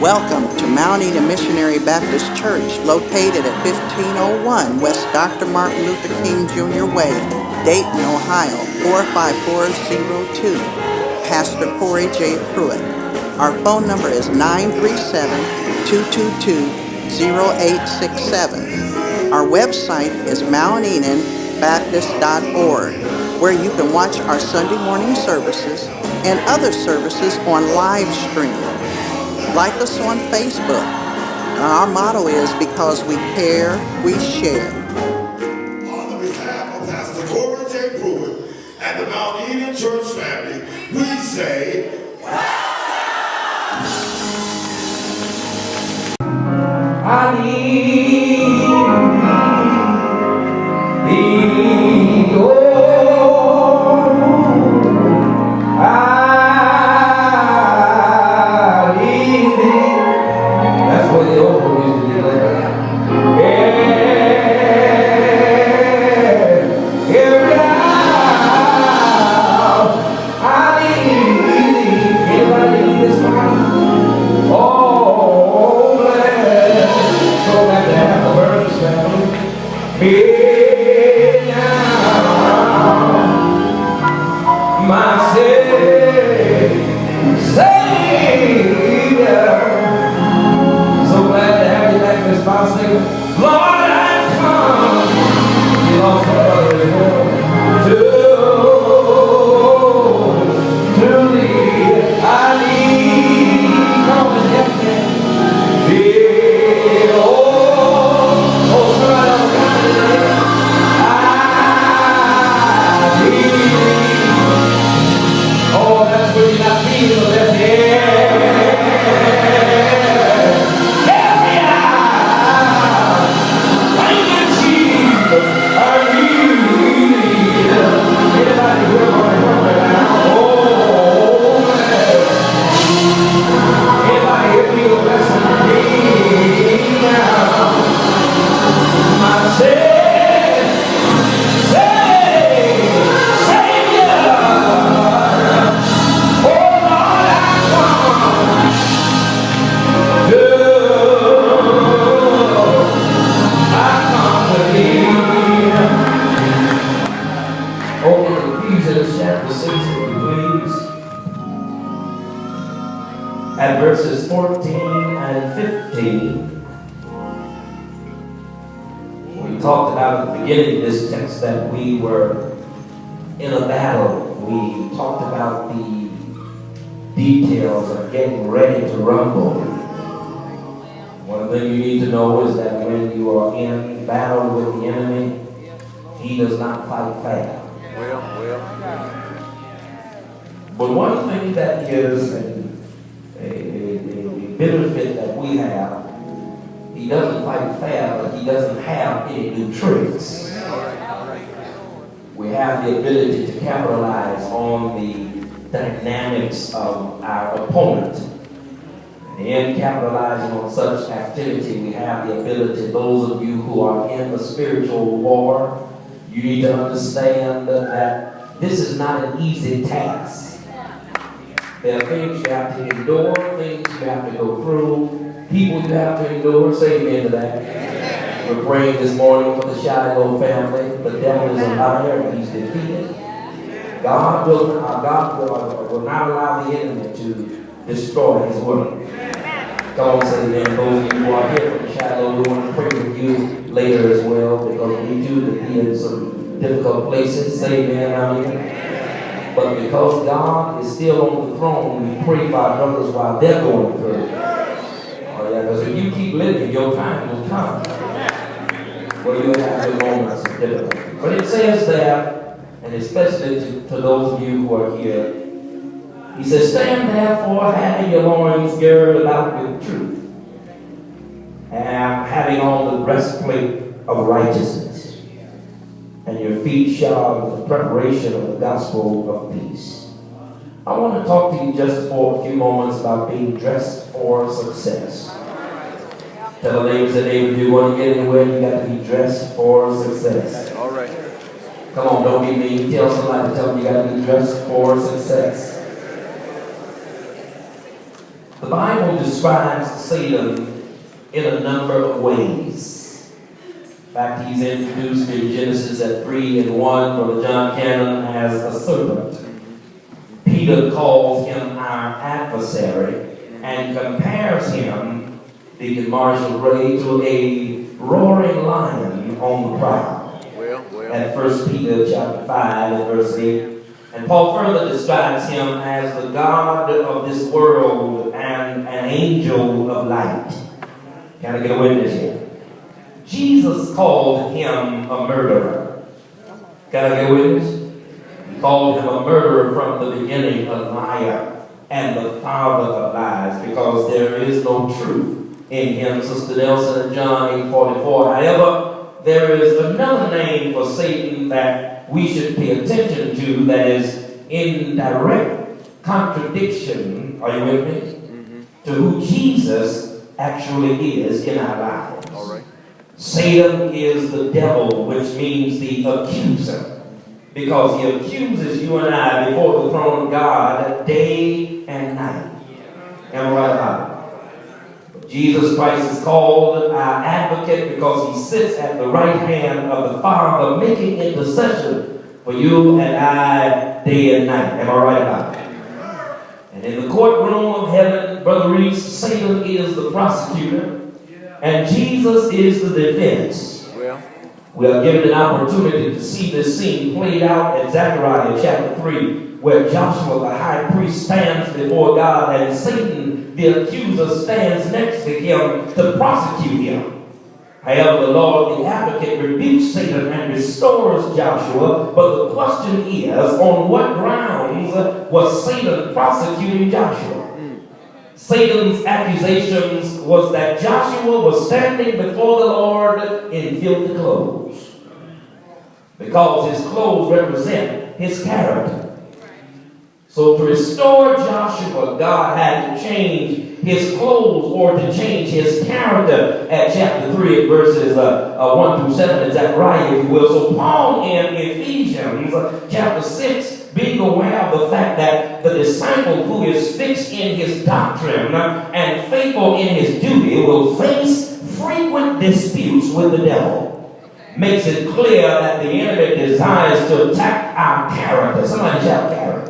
Welcome to Mount Enon Missionary Baptist Church, located at 1501 West Dr. Martin Luther King Jr. Way, Dayton, Ohio, 45402. Pastor Corey J. Pruitt. Our phone number is 937-222-0867. Our website is mountenonbaptist.org, where you can watch our Sunday morning services and other services on live stream. Like us on Facebook. Our motto is, because we care, we share. On the behalf of Pastor Corey J. Pruitt and the Mount Enon Church family, we say, I need thee, oh, I need thee. That's what the old one used to declare. Every hour I need thee. Anybody need this morning? Oh, so glad to have the Burns family here now. My Savior, so glad to have you back, Miss Bosley. Lord, I come. You lost my brother as well. To thee, I need. Come and help me. Yeah, oh, somebody else got it. I need. Oh, that's where you got feeling. That's it. Every hour. Thank you, Jesus. I need. Anybody here right now? Oh, anybody here feel blessed me now? My Savior. Oh, Lord, I come to thee. Open Ephesians chapter 6, if you please. At verses 14 and 15. We talked about at the beginning of this text that we were in a battle. We talked about the details of getting ready to rumble. One thing you need to know is that when you are in battle with the enemy, he does not fight fair. But one thing that is a benefit that we have, he doesn't fight fair, but he doesn't have any new tricks. We have the ability to capitalize on the dynamics of our opponent. And in capitalizing on such activity, we have the ability, those of you who are in the spiritual war, you need to understand that this is not an easy task. There are things you have to endure, things you have to go through, people you have to endure. Say amen to that. We're praying this morning for the Shiloh family. The devil is a liar and he's defeated. God will not allow the enemy to destroy his work. Come on, say amen. Those of you who are here from Shiloh, we want to pray with you later as well, because we do be in some difficult places. Say amen, amen. But because God is still on the throne, we pray for our brothers while they're going through. Oh yeah, because if you keep living, your time will come where you'll have your moments of difficulty. But it says there, and especially to those of you who are here, he says, stand therefore, having your loins girded about with truth, and having on the breastplate of righteousness, and your feet shod with the preparation of the gospel of peace. I want to talk to you just for a few moments about being dressed for success. Tell the neighbors and neighbors, if you want to get anywhere, you got to be dressed for success. All right. Come on, don't be mean. Tell somebody, tell them you got to be dressed for success. The Bible describes Satan in a number of ways. In fact, he's introduced in Genesis at 3:1, Brother John Cannon, as a serpent. Peter calls him our adversary and compares him, Deacon Marshall Gray, to a roaring lion on the prowl. At 1 Peter chapter 5 and verse 8. And Paul further describes him as the God of this world and an angel of light. Can I get a witness here? Jesus called him a murderer. Can I get a witness? He called him a murderer from the beginning, a liar, and the father of lies, because there is no truth in him. Sister Nelson and John 8:44. However, there is another name for Satan that we should pay attention to that is in direct contradiction, are you with me? To who Jesus actually is in our lives. All right. Satan is the devil, which means the accuser, because he accuses you and I before the throne of God day and night. Am I right about it? Jesus Christ is called our advocate because he sits at the right hand of the Father, making intercession for you and I day and night. Am I right about it? And in the courtroom of heaven, Brother Reese, Satan is the prosecutor and Jesus is the defense. We are given an opportunity to see this scene played out in Zechariah chapter 3, where Joshua the high priest stands before God and Satan the accuser stands next to him to prosecute him. However, the Lord the advocate rebukes Satan and restores Joshua, but the question is, on what grounds was Satan prosecuting Joshua? Satan's accusations was that Joshua was standing before the Lord in filthy clothes, because his clothes represent his character. So to restore Joshua, God had to change his clothes or to change his character at chapter 3 verses 1 through 7 in Zechariah, if you will. So Paul in Ephesians chapter 6, being aware of the fact that the disciple who is fixed in his doctrine and faithful in his duty will face frequent disputes with the devil, makes it clear that the enemy desires to attack our character. Somebody shout character.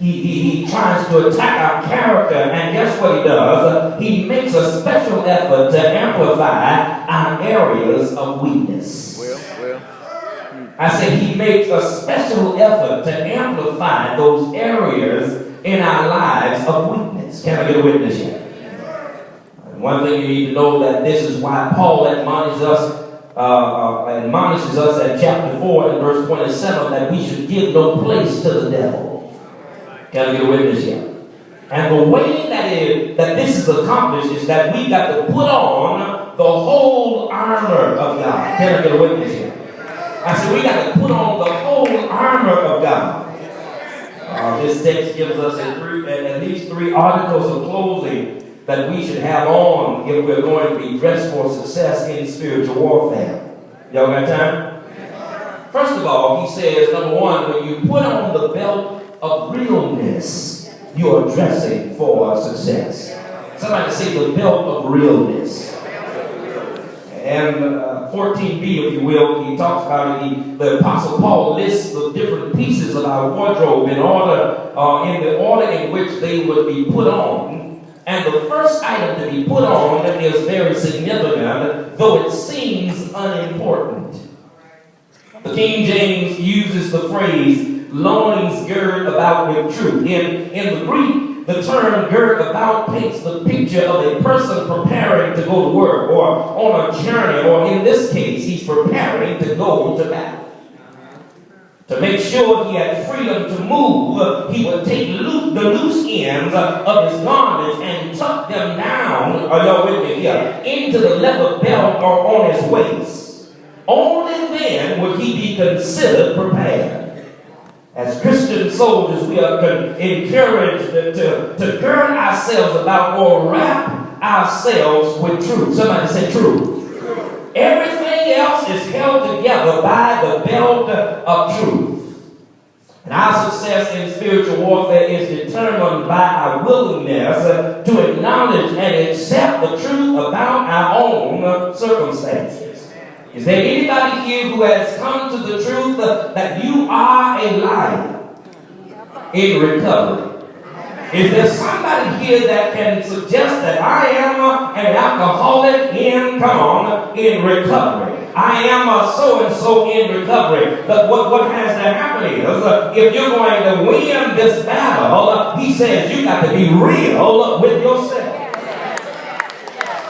He tries to attack our character, and guess what he does? He makes a special effort to amplify our areas of weakness. I said he makes a special effort to amplify those areas in our lives of weakness. Can I get a witness here? One thing you need to know, that this is why Paul admonishes us at chapter 4 and verse 27 that we should give no place to the devil. Can I get a witness here? And the way that this is accomplished is that we got to put on the whole armor of God. Can I get a witness here? I said we got to put on the whole armor of God. This text gives us at least 3 articles of clothing that we should have on if we're going to be dressed for success in spiritual warfare. Y'all got time? First of all, he says, number 1, when you put on the belt of realness, you are dressing for success. Somebody say the belt of realness. And 14b, if you will, he talks about it. The Apostle Paul lists the different pieces of our wardrobe in the order in which they would be put on. And the first item to be put on is very significant, though it seems unimportant. The King James uses the phrase, loins girt about with truth. In the Greek, the term gird about paints the picture of a person preparing to go to work or on a journey, or in this case, he's preparing to go to battle. To make sure he had freedom to move, he would take the loose ends of his garments and tuck them down, are y'all with me here, into the leather belt or on his waist. Only then would he be considered prepared. As Christian soldiers, we are encouraged to gird ourselves about or wrap ourselves with truth. Somebody say truth. Everything else is held together by the belt of truth. And our success in spiritual warfare is determined by our willingness to acknowledge and accept the truth about our own circumstances. Is there anybody here who has come to the truth that you are a liar in recovery? Is there somebody here that can suggest that I am an alcoholic in recovery? I am a so-and-so in recovery. But what has to happen is, if you're going to win this battle, he says you got to be real with yourself.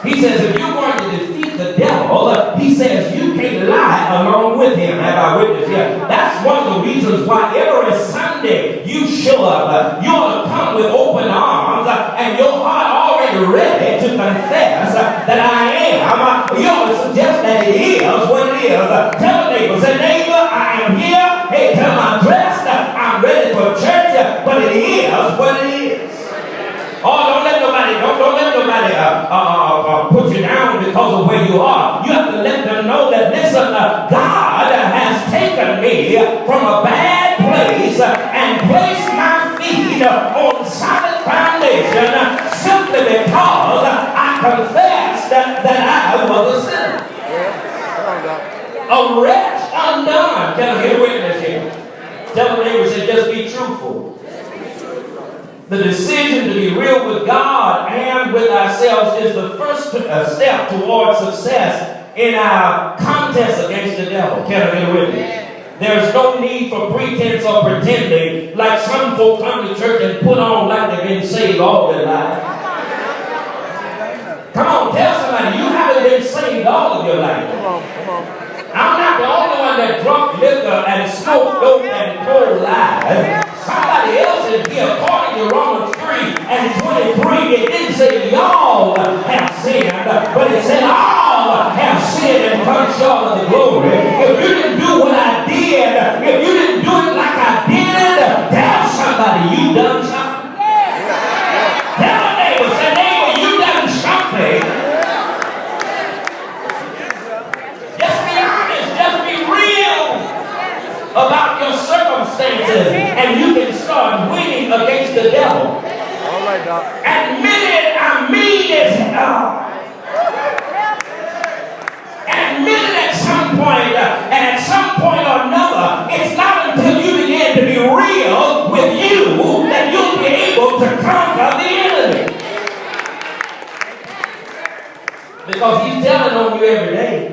He says if you're going to defeat the devil, he says you can't lie along with him. Have I witnessed here? That's one of the reasons why every Sunday you show up. You ought to come with open arms and your heart already ready to confess that I am. You ought to suggest that it is what it is. Tell a neighbor, say, neighbor, I am here. Hey, tell them I'm dressed. I'm ready for church. But it is what it is. Oh, don't let nobody put you down because of where you are. You have to let them know that, listen, God has taken me from a bad place and placed my feet on solid foundation simply because I confessed that I was a sinner. A wretch undone. Can I get a witness here? Tell the neighbor, say, just be truthful. The decision to be real with God and with ourselves is the first step towards success in our contest against the devil. Can I get a witness? There's no need for pretense or pretending like some folk come to church and put on like they've been saved all their life. Come on, tell somebody you haven't been saved all of your life. Come on. I'm not the only one that drunk liquor and smoked dope and told lies. Somebody else is here, according to Romans 3 and 23, it didn't say y'all have sinned, but it said all have sinned and come short of the glory. If you didn't do what I did, if you didn't do it like I did, tell somebody you done something. Tell a neighbor, say, neighbor, you done something. Just be honest, just be real about your circumstances, and you can start winning against the devil. All right, Doc. Admit it, I mean it. Admit it at some point, and at some point or another, it's not until you begin to be real with you that you'll be able to conquer the enemy. Because he's telling on you every day.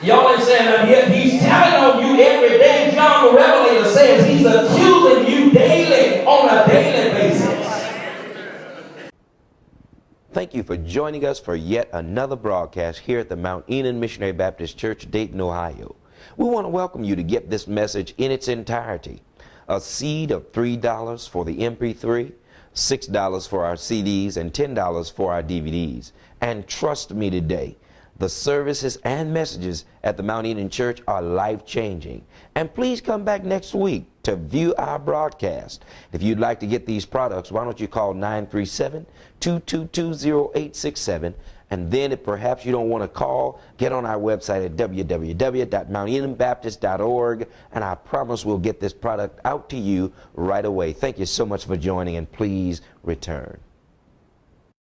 Y'all ain't saying that here. He's telling on you every day. John the Revelator says he's accusing you daily on a daily basis. Thank you for joining us for yet another broadcast here at the Mount Enon Missionary Baptist Church, Dayton, Ohio. We want to welcome you to get this message in its entirety. A seed of $3 for the MP3, $6 for our CDs, and $10 for our DVDs. And trust me today, the services and messages at the Mount Enon Church are life-changing. And please come back next week to view our broadcast. If you'd like to get these products, why don't you call 937-222-0867. And then if perhaps you don't want to call, get on our website at www.mountenonbaptist.org. And I promise we'll get this product out to you right away. Thank you so much for joining, and please return.